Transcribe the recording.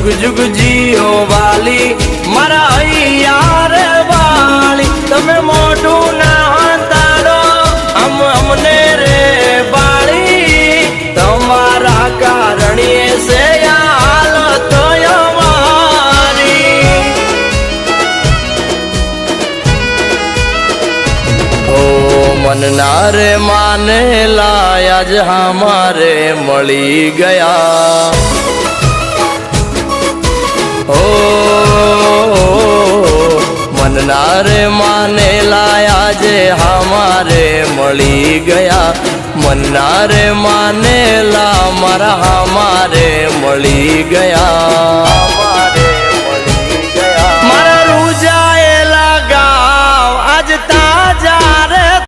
जुग जुग जियो वाली मारा यार वाली तमे मोटू ना तारो हम हमने रे बाली तमारा कारण से हालत हमारी ओ मन नारे माने लाया ज हमारे मળી गया ओ मन नारे माने लाया जे हमारे मળી गया मन नारे माने ला मारा हमारे मળી गया।